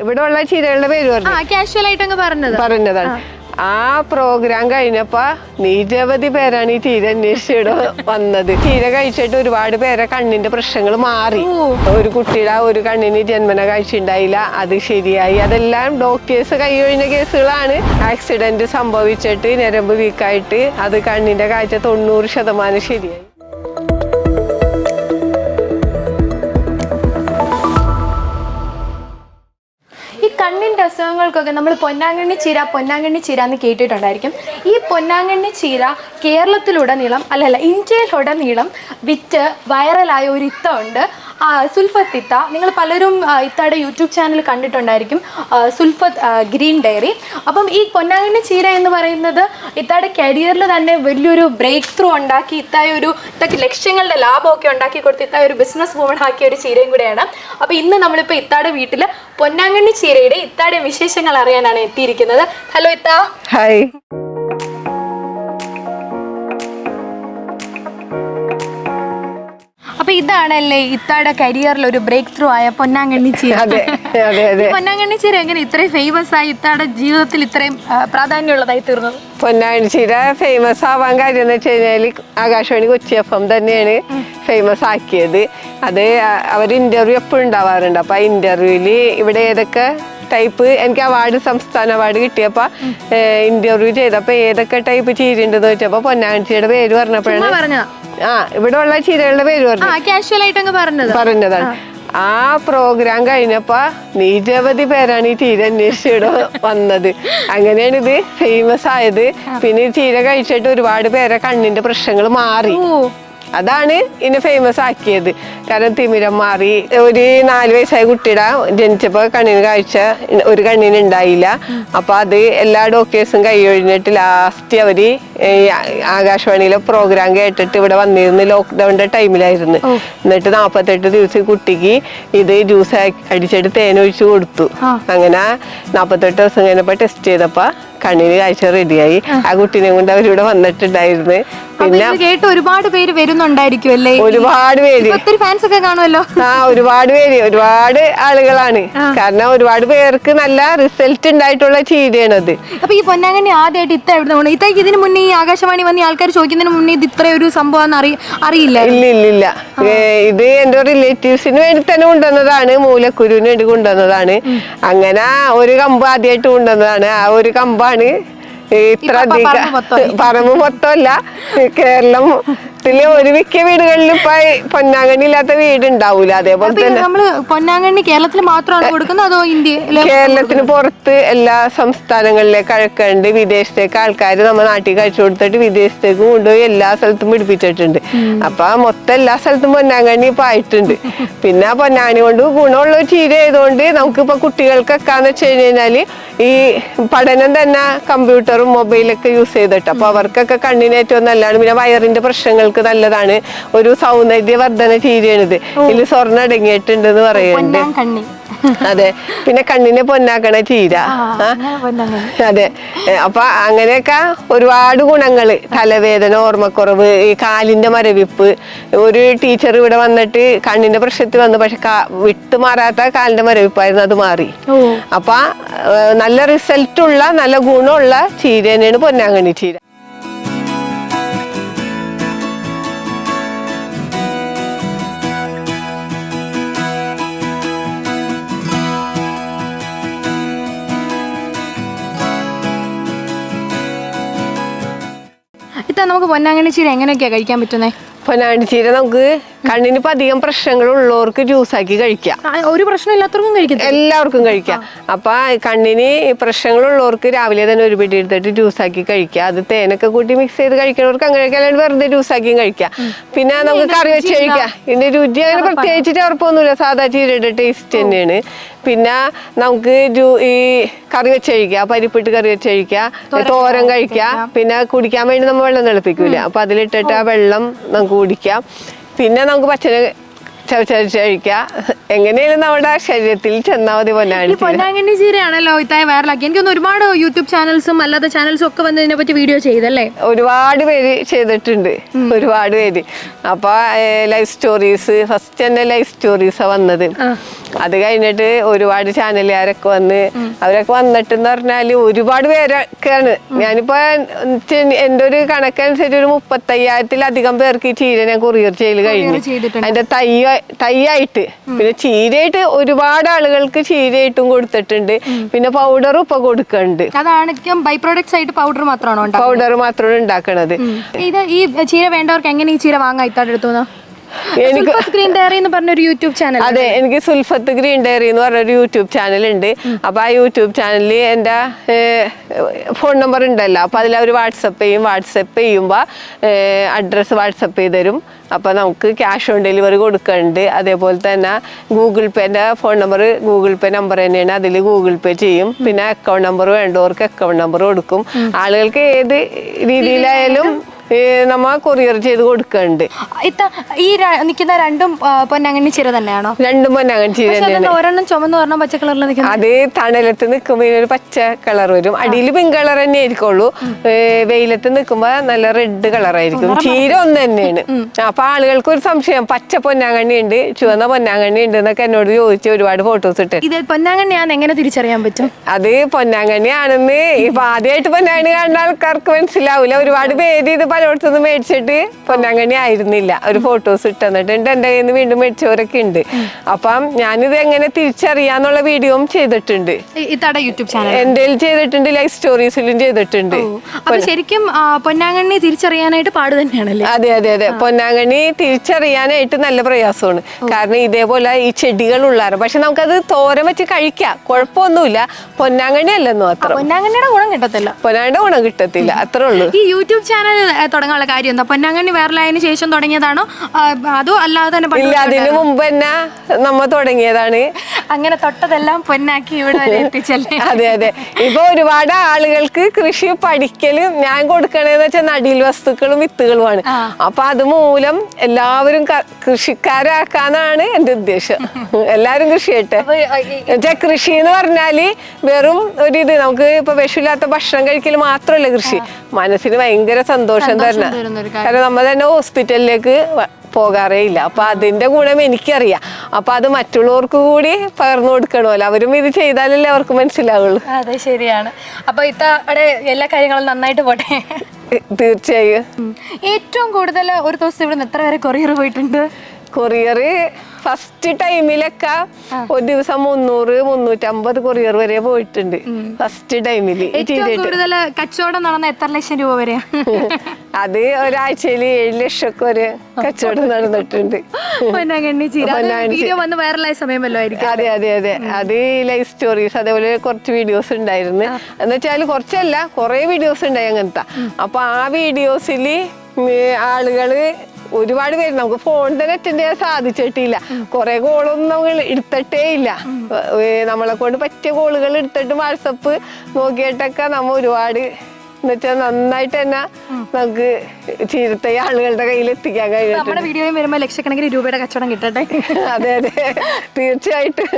ഇവിടെ ഉള്ള ചീരകളുടെ പേര് പറഞ്ഞതാണ്. ആ പ്രോഗ്രാം കഴിഞ്ഞപ്പോ നിരവധി പേരാണ് ഈ ചീര അന്വേഷിച്ചിട്ട് വന്നത്. ചീര കഴിച്ചിട്ട് ഒരുപാട് പേരെ കണ്ണിന്റെ പ്രശ്നങ്ങൾ മാറി. ഒരു കുട്ടിയുടെ ഒരു കണ്ണിന് ജന്മന കാഴ്ചയുണ്ടായില്ല, അത് ശരിയായി. അതെല്ലാം ഡോക്ടേഴ്സ് കൈയൊഴിഞ്ഞ കേസുകളാണ്. ആക്സിഡന്റ് സംഭവിച്ചിട്ട് ഞരമ്പ് വീക്കായിട്ട് അത് കണ്ണിന്റെ കാഴ്ച 90% ശരിയായി. കണ്ണിൻ്റെ അസുഖങ്ങൾക്കൊക്കെ നമ്മൾ പൊന്നാങ്കണ്ണി ചീര എന്ന് കേട്ടിട്ടുണ്ടായിരിക്കും. ഈ പൊന്നാങ്കണ്ണി ചീര കേരളത്തിലുടനീളം ഇന്ത്യയിലുടനീളം വിറ്റ് വൈറലായ ഒരു ഇത്ത ഉണ്ട്, സുൽഫത്ത് ഇത്ത. നിങ്ങൾ പലരും ഇത്തയുടെ യൂട്യൂബ് ചാനൽ കണ്ടിട്ടുണ്ടായിരിക്കും, സുൽഫത്ത് ഗ്രീൻ ഡയറി. അപ്പം ഈ പൊന്നാങ്കണ്ണി ചീര എന്ന് പറയുന്നത് ഇത്തയുടെ കരിയറിൽ തന്നെ വലിയൊരു ബ്രേക്ക് ത്രൂ ഉണ്ടാക്കി, ഇത്തയ്ക്ക് ലക്ഷ്യങ്ങളുടെ ലാഭമൊക്കെ ഉണ്ടാക്കി കൊടുത്ത് ഇത്ത ഒരു ബിസിനസ് വുമൺ ആക്കിയ ഒരു ചീരയും കൂടെയാണ്. അപ്പോൾ ഇന്ന് നമ്മളിപ്പോൾ ഇത്തയുടെ വീട്ടിൽ പൊന്നാങ്കണ്ണി ചീരയുടെ ഇത്തയുടെ വിശേഷങ്ങൾ അറിയാനാണ് എത്തിയിരിക്കുന്നത്. ഹലോ ഇത്ത. ഹായ്. അപ്പൊ ഇതാണല്ലേ ഇത്തയുടെ കരിയറിൽ ഒരു ബ്രേക്ക് ത്രൂ ആയ പൊന്നാങ്കണ്ണി ചീര. പൊന്നാങ്കണ്ണി ചീര എങ്ങനെ ഇത്രയും ഫേമസ് ആയി, ഇത്തയുടെ ജീവിതത്തിൽ ഇത്രയും പ്രാധാന്യമുള്ളതായി തീർന്നത്? പൊന്നാങ്കണ്ണി ചീര ഫേമസ് ആവാൻ കാര്യം എന്ന് വെച്ച് കഴിഞ്ഞാല് ആകാശവാണി കൊച്ചി FM തന്നെയാണ് ഫേമസ് ആക്കിയത്. അത് അവർ ഇന്റർവ്യൂ എപ്പോഴും ഉണ്ടാവാറുണ്ട്. അപ്പൊ ആ ഇന്റർവ്യൂവില് ഇവിടെ ഏതൊക്കെ ടൈപ്പ്, എനിക്ക് അവാർഡ്, സംസ്ഥാന അവാർഡ് കിട്ടിയപ്പോ ഇന്റർവ്യൂ ചെയ്തപ്പോ ഏതൊക്കെ ടൈപ്പ് ചീര ഉണ്ടെന്ന് വെച്ചപ്പോ പൊന്നാങ്കണ്ണി ചീരയുടെ പേര് പറഞ്ഞപ്പോഴാണ് ഇവിടെ ഉള്ള ചീരകളുടെ പേര് പറഞ്ഞതാണ്. ആ പ്രോഗ്രാം കഴിഞ്ഞപ്പോ നിരവധി പേരാണ് ഈ ചീര അന്വേഷിച്ചിട്ട് വന്നത്. അങ്ങനെയാണ് ഇത് ഫേമസ് ആയത്. പിന്നെ ഈ ചീര കഴിച്ചിട്ട് ഒരുപാട് പേരെ കണ്ണിന്റെ പ്രശ്നങ്ങൾ മാറി. അതാണ് ഇതിനെ ഫേമസ് ആക്കിയത്. കാരണം തിമിരം മാറി. ഒരു 4 വയസ്സായ കുട്ടിയുടെ ജനിച്ചപ്പോ കണ്ണിന് കാഴ്ച ഒരു കണ്ണിന് ഉണ്ടായില്ല. അപ്പൊ അത് എല്ലാ ഡോക്ടേഴ്സും കൈയൊഴിഞ്ഞിട്ട് ലാസ്റ്റ് അവര് ആകാശവാണിയിലെ പ്രോഗ്രാം കേട്ടിട്ട് ഇവിടെ വന്നിരുന്നു. ലോക്ക്ഡൌണിന്റെ ടൈമിലായിരുന്നു. എന്നിട്ട് 48 ദിവസം കുട്ടിക്ക് ഇത് ജ്യൂസ് അടിച്ചിട്ട് തേനൊഴിച്ചു കൊടുത്തു. അങ്ങനെ 48 ദിവസം കഴിഞ്ഞപ്പോ ടെസ്റ്റ് ചെയ്തപ്പോ കണ്ണിന് കാഴ്ച റെഡിയായി. ആ കുട്ടീനെ കൊണ്ട് അവരിവിടെ വന്നിട്ടുണ്ടായിരുന്നു. പിന്നെ കേട്ട് ഒരുപാട് പേര് വരുന്നുണ്ടായിരിക്കും അല്ലേ? ഒരുപാട് പേര്, ഫാൻസ് ഒക്കെ കാണുമല്ലോ. ഒരുപാട് ആളുകളാണ്. കാരണം ഒരുപാട് പേർക്ക് നല്ല റിസൾട്ട് ഉണ്ടായിട്ടുള്ള ചീരയാണത്. അപ്പൊ ഈ പൊന്നാങ്കണ്ണി ആദ്യമായിട്ട് ഇത്ത എവിടെ ഇത്തക്ക് ഇതിന് മുന്നേ ഈ ആകാശവാണി വന്ന ആൾക്കാർ ചോദിക്കുന്നതിന് മുന്നേ ഇത് ഇത്ര ഒരു സംഭവം അറിയില്ല? ഇല്ല. ഇത് എന്റെ റിലേറ്റീവ്സിന് വേണ്ടി തന്നെ കൊണ്ടുവന്നതാണ്, മൂലക്കുരുവിന് വേണ്ടി കൊണ്ടുവന്നതാണ്. അങ്ങനെ ഒരു കമ്പ് ആദ്യമായിട്ട് കൊണ്ടുവന്നതാണ്. ആ ഒരു കമ്പാണ് ഇത്ര അധികം പറമ്പ് മൊത്തമല്ല, കേരളത്തിലെ ഒരു മിക്ക വീടുകളിൽ ഇപ്പൊ പൊന്നാങ്കണ്ണി ഇല്ലാത്ത വീട് ഉണ്ടാവൂല. അതേപോലെ തന്നെ നമ്മള് പൊന്നാങ്കണ്ണി കേരളത്തിൽ മാത്രമാണ് കൊടുക്കുന്നത് അതോ ഇന്ത്യ കേരളത്തിന് പുറത്ത് എല്ലാ സംസ്ഥാനങ്ങളിലേക്ക് അഴക്കുണ്ട്. വിദേശത്തേക്ക് ആൾക്കാർ നമ്മുടെ നാട്ടിൽ കഴിച്ചു കൊടുത്തിട്ട് വിദേശത്തേക്ക് കൊണ്ടുപോയി എല്ലാ സ്ഥലത്തും പിടിപ്പിച്ചിട്ടുണ്ട്. അപ്പൊ മൊത്തം എല്ലാ സ്ഥലത്തും പൊന്നാങ്കണ്ണി ഇപ്പൊ ആയിട്ടുണ്ട്. പിന്നെ പൊന്നാങ്കണ്ണി കൊണ്ട് ഗുണമുള്ള ചീര ആയതുകൊണ്ട് നമുക്കിപ്പോ കുട്ടികൾക്കൊക്കെന്ന് വെച്ച് കഴിഞ്ഞാല് ഈ പഠനം തന്നെ കമ്പ്യൂട്ടറും മൊബൈലൊക്കെ യൂസ് ചെയ്തിട്ട് അപ്പൊ അവർക്കൊക്കെ കണ്ണിന് ഏറ്റവും നല്ലതാണ്. പിന്നെ വയറിന്റെ പ്രശ്നങ്ങൾക്ക് നല്ലതാണ്. ഒരു സൗന്ദര്യവർദ്ധന ചീരയാണിത്. ഇതിൽ സ്വർണ്ണം അടങ്ങിയിട്ടുണ്ടെന്ന് പറയുന്നുണ്ട്. അതെ. പിന്നെ കണ്ണിനെ പൊന്നാക്കണ ചീര. അതെ. അപ്പൊ അങ്ങനെയൊക്കെ ഒരുപാട് ഗുണങ്ങള്. തലവേദന, ഓർമ്മക്കുറവ്, ഈ കാലിന്റെ മരവിപ്പ്. ഒരു ടീച്ചർ ഇവിടെ വന്നിട്ട് കണ്ണിന്റെ പ്രശ്നത്തിൽ വന്നു, പക്ഷെ വിട്ടുമാറാത്ത കാലിന്റെ മരവിപ്പായിരുന്നു, അത് മാറി. അപ്പൊ നല്ല റിസൾട്ടുള്ള നല്ല ഗുണമുള്ള ചീര തന്നെയാണ് പൊന്നാങ്കണ്ണി ചീര. നമുക്ക് പൊന്നാങ്കണ്ണി ചീര എങ്ങനെയൊക്കെയാ കഴിക്കാൻ പറ്റുന്നത്? പൊന്നാങ്കണ്ണി ചീര നമുക്ക് കണ്ണിന് ഇപ്പൊ അധികം പ്രശ്നങ്ങൾ ഉള്ളവർക്ക് ജ്യൂസാക്കി കഴിക്കാം. ഒരു പ്രശ്നം ഇല്ലാത്തവർക്കും കഴിക്കാം, എല്ലാവർക്കും കഴിക്കാം. അപ്പൊ കണ്ണിന് പ്രശ്നങ്ങളുള്ളവർക്ക് രാവിലെ തന്നെ ഒരു പിടി എടുത്തിട്ട് ജ്യൂസാക്കി കഴിക്കാം. അത് തേനൊക്കെ കൂട്ടി മിക്സ് ചെയ്ത് കഴിക്കുന്നവർക്ക് അങ്ങനെയൊക്കെ, അല്ലാണ്ട് വെറുതെ ജ്യൂസാക്കിയും കഴിക്കാം. പിന്നെ നമുക്ക് കറി വെച്ച് കഴിക്കാം. ഇതിന്റെ രുചി അങ്ങനെ പ്രത്യേകിച്ച് ചേർപ്പൊന്നുമില്ല, സാധാ ചീരയുടെ ടേസ്റ്റ് തന്നെയാണ്. പിന്നെ നമുക്ക് ഈ കറി വെച്ച് കഴിക്കാം, പരിപ്പിട്ട് കറി വെച്ച് കഴിക്കാം, തോരൻ കഴിക്കാം. പിന്നെ കുടിക്കാൻ വേണ്ടി നമ്മൾ വെള്ളം തിളപ്പിക്കൂല, അപ്പൊ അതിലിട്ടിട്ട് ആ വെള്ളം നമുക്ക് കുടിക്കാം. പിന്നെ നമുക്ക് പച്ചനെ ചവച്ചരച്ച് കഴിക്കാം. എങ്ങനെയാലും നമ്മുടെ ശരീരത്തിൽ ചെന്നാൽ മതി. പൊന്നാങ്കണ്ണി ചീരയാണല്ലോ ഇത്തായ വൈറലാക്കി. എനിക്കൊന്ന് ഒരുപാട് യൂട്യൂബ് ചാനൽസും അല്ലാത്ത ചാനൽസും ഒക്കെ വന്ന് ഇതിനെ പറ്റി വീഡിയോ ചെയ്തല്ലേ? ഒരുപാട് പേര് ചെയ്തിട്ടുണ്ട്, ഒരുപാട് പേര്. അപ്പൊ ലൈഫ് സ്റ്റോറീസ്, ഫസ്റ്റ് തന്നെ ലൈഫ് സ്റ്റോറീസാ വന്നത്. അത് കഴിഞ്ഞിട്ട് ഒരുപാട് ചാനലുകാരൊക്കെ വന്ന് അവരൊക്കെ വന്നിട്ടെന്ന് പറഞ്ഞാല് ഒരുപാട് പേരൊക്കെയാണ്. ഞാനിപ്പോ എന്റെ ഒരു കണക്കനുസരിച്ച് ഒരു 35,000-ലധികം പേർക്ക് ഈ ചീര ഞാൻ കൊറിയർ ചെയ്യൽ കഴിഞ്ഞു. അതിന്റെ തൈയായിട്ട് പിന്നെ ചീരയായിട്ട് ഒരുപാട് ആളുകൾക്ക് ചീരയായിട്ടും കൊടുത്തിട്ടുണ്ട്. പിന്നെ പൗഡറും ഇപ്പൊ കൊടുക്കുന്നുണ്ട്. അതാണ് ബൈ പ്രോഡക്ട്സ് ആയിട്ട് പൗഡർ മാത്രമാണോ? പൗഡർ മാത്രമാണ് ഉണ്ടാക്കണത്. ഇത് ഈ ചീര വേണ്ടവർക്ക് എങ്ങനെ ഈ ചീര വാങ്ങാം ഇത്താടെ അടുത്തുനിന്ന്? എനിക്ക് ഗ്രീൻ ഡയറി എന്ന് പറഞ്ഞൊരു യൂട്യൂബ് ചാനൽ. അതെ, എനിക്ക് സുൽഫത്ത് ഗ്രീൻ ഡയറി എന്ന് പറഞ്ഞൊരു യൂട്യൂബ് ചാനൽ ഉണ്ട്. അപ്പൊ ആ യൂട്യൂബ് ചാനലിൽ എൻ്റെ ഫോൺ നമ്പർ ഉണ്ടല്ലോ. അപ്പൊ അതിൽ അവർ വാട്സപ്പ് ചെയ്യുമ്പോൾ അഡ്രസ്സ് വാട്സപ്പ് ചെയ്ത് തരും. അപ്പൊ നമുക്ക് ക്യാഷ് ഓൺ ഡെലിവറി കൊടുക്കുന്നുണ്ട്. അതേപോലെ തന്നെ Google പേന്റെ phone number Google Pay number തന്നെയാണ്, അതിൽ ഗൂഗിൾ പേ ചെയ്യും. പിന്നെ അക്കൗണ്ട് നമ്പർ വേണ്ടവർക്ക് അക്കൗണ്ട് നമ്പർ കൊടുക്കും. ആളുകൾക്ക് ഏത് രീതിയിലായാലും നമ്മ കൊറിയർ ചെയ്ത് കൊടുക്കുന്നുണ്ട്. ഈ നിൽക്കുന്ന രണ്ടും പൊന്നാങ്കണ്ണി ചീര തന്നെയാണോ? രണ്ടും പൊന്നാങ്കണ്ണി ചീര തന്നെയാണ്. ഒരെണ്ണം ചുമന്ന് പറഞ്ഞാൽ പച്ച കളറിൽ നിൽക്കുന്നത്. അത് തണലത്ത് നിൽക്കുമ്പോ ഒരു പച്ച കളർ വരും. അടിയിൽ പിങ്ക് കളർ തന്നെ ആയിരിക്കുള്ളൂ. വെയിലത്ത് നിൽക്കുമ്പോ നല്ല റെഡ് കളറായിരിക്കും. ചീര ഒന്ന് തന്നെയാണ്. അപ്പൊ ആളുകൾക്ക് ഒരു സംശയം, പച്ച പൊന്നാങ്കണ്ണി ഉണ്ട്, ചുവന്ന പൊന്നാങ്കണ്ണി ഉണ്ട് എന്നൊക്കെ എന്നോട് ചോദിച്ച് ഒരുപാട് ഫോട്ടോസ് ഇട്ട്. ഇത് പൊന്നാങ്കണ്ണിയാന്ന് എങ്ങനെ തിരിച്ചറിയാൻ പറ്റും? അത് പൊന്നാങ്കണ്ണി ആണെന്ന് ഇപ്പൊ ആദ്യമായിട്ട് പൊന്നാങ്കണ്ണി കാണുന്ന ആൾക്കാർക്ക് മനസ്സിലാവൂല. ഒരുപാട് പേര് ഇത് പലയിടത്തുനിന്ന് മേടിച്ചിട്ട് പൊന്നാങ്കണ്ണി ആയിരുന്നില്ല. ഒരു ഫോട്ടോസ് ഇട്ട് തന്നിട്ടുണ്ട്. എന്റെ കയ്യിൽ നിന്ന് വീണ്ടും മേടിച്ചവരൊക്കെ ഉണ്ട്. അപ്പം ഞാനിത് എങ്ങനെ തിരിച്ചറിയാന്നുള്ള വീഡിയോയും ചെയ്തിട്ടുണ്ട്. യൂട്യൂബ് ചാനൽ എന്റെ ചെയ്തിട്ടുണ്ട്, ലൈഫ് സ്റ്റോറീസിലും ചെയ്തിട്ടുണ്ട്. ശരിക്കും പൊന്നാങ്കണ്ണി തിരിച്ചറിയാനായിട്ട് പാട് തന്നെയാണല്ലേ? അതെ അതെ അതെ, പൊന്നാങ്കണ്ണി തിരിച്ചറിയാനായിട്ട് നല്ല പ്രയാസമാണ്. കാരണം ഇതേപോലെ ഈ ചെടികൾ ഉള്ളാറ്. പക്ഷെ നമുക്കത് തോരൻ വെച്ച് കഴിക്കാം, കുഴപ്പമൊന്നുമില്ല. പൊന്നാങ്കണ്ണി അല്ലെന്ന് മാത്രം. പൊന്നാങ്കണ്ണിയുടെ ഗുണം കിട്ടത്തില്ല. പൊന്നാങ്കണ്ണിയുടെ ഗുണം കിട്ടത്തില്ല, അത്രേ ഉള്ളൂ. ഈ യൂട്യൂബ് ചാനൽ തുടങ്ങാനുള്ള കാര്യം എന്താ? പൊന്നാങ്കണ്ണി വൈറലായതിനു ശേഷം തുടങ്ങിയതാണോ അതോ അല്ലാതെ തന്നെ? ഇല്ല, അതിനു മുമ്പ് തന്നെ നമ്മ തുടങ്ങിയതാണ്. അങ്ങനെ തൊട്ടതെല്ലാം പൊന്നാക്കി ഇവിടെ വരെ എത്തിച്ചല്ലേ? അതെ അതെ. ഇപ്പൊ ഒരുപാട് ആളുകൾക്ക് കൃഷി പഠിക്കലും ഞാൻ കൊടുക്കണേന്ന് വെച്ചാൽ നടീൽ വസ്തുക്കളും വിത്തുകളുമാണ്. അപ്പൊ അതുമൂലം എല്ലാവരും കൃഷിക്കാരാക്കാന്നാണ് എന്റെ ഉദ്ദേശം. എല്ലാരും കൃഷി ചെയ്യട്ടെ. കൃഷി എന്ന് പറഞ്ഞാല് വെറും ഒരിത്, നമുക്ക് ഇപ്പൊ വിഷമില്ലാത്ത ഭക്ഷണം കഴിക്കൽ മാത്രമല്ല കൃഷി, മനസ്സിന് ഭയങ്കര സന്തോഷം തന്നെ. കാരണം നമ്മൾ തന്നെ ഹോസ്പിറ്റലിലേക്ക് പോകാറേ ഇല്ല. അപ്പൊ അതിന്റെ ഗുണം എനിക്കറിയാം. അപ്പൊ അത് മറ്റുള്ളവർക്ക് കൂടി പകർന്നു കൊടുക്കണമല്ലോ. അവരും ഇത് ചെയ്താലല്ലേ അവർക്ക് മനസ്സിലാവുള്ളൂ. അതെ, ശരിയാണ്. അപ്പൊ ഇത്തടെ എല്ലാ കാര്യങ്ങളും നന്നായിട്ട് പോട്ടെ. തീർച്ചയായും. ഏറ്റവും കൂടുതൽ ഒരു ദിവസം ഇവിടെ എത്ര വരെ കൊറിയർ പോയിട്ടുണ്ട്? കൊറിയർ ഫസ്റ്റ് ടൈമിലൊക്കെ ഒരു ദിവസം 300-350 കൊറിയർ വരെ പോയിട്ടുണ്ട്. ഫസ്റ്റ് ടൈമില് കൂടുതൽ കച്ചവടം നടന്ന എത്ര ലക്ഷം രൂപ വരെ? അത് ഒരാഴ്ചയിൽ 7 ലക്ഷമൊക്കെ വരെ കച്ചവടം നടന്നിട്ടുണ്ട്. വൈറലായ സമയമല്ലോ ആയിരിക്കും. അതെ അതെ അതെ. അത് ലൈഫ് സ്റ്റോറീസ് അതേപോലെ കുറച്ച് വീഡിയോസ് ഉണ്ടായിരുന്നു. എന്ന് വെച്ചാൽ കുറച്ചല്ല, കുറെ വീഡിയോസ് ഉണ്ടായി അങ്ങനത്തെ. അപ്പൊ ആ വീഡിയോസില് ആളുകള് ഒരുപാട് പേര്, നമുക്ക് ഫോണിന്റെ നെറ്റിന്റെ സാധിച്ചിട്ടില്ല. കുറെ കോളൊന്നും നമ്മൾ എടുത്തിട്ടേ ഇല്ല. നമ്മളെ കൊണ്ട് പറ്റിയ കോളുകൾ എടുത്തിട്ട് വാട്സപ്പ് നോക്കിയിട്ടൊക്കെ നമ്മ ഒരുപാട് എന്നുവെച്ചാൽ നന്നായിട്ട് തന്നെ നമുക്ക് ചീരത്തെ ആളുകളുടെ കയ്യിൽ എത്തിക്കാൻ കഴിയും. നമ്മുടെ വീഡിയോയിൽ വരുമ്പോൾ ലക്ഷക്കണക്കിന് രൂപയുടെ കച്ചവടം കിട്ടട്ടെ. അതെ അതെ, തീർച്ചയായിട്ടും.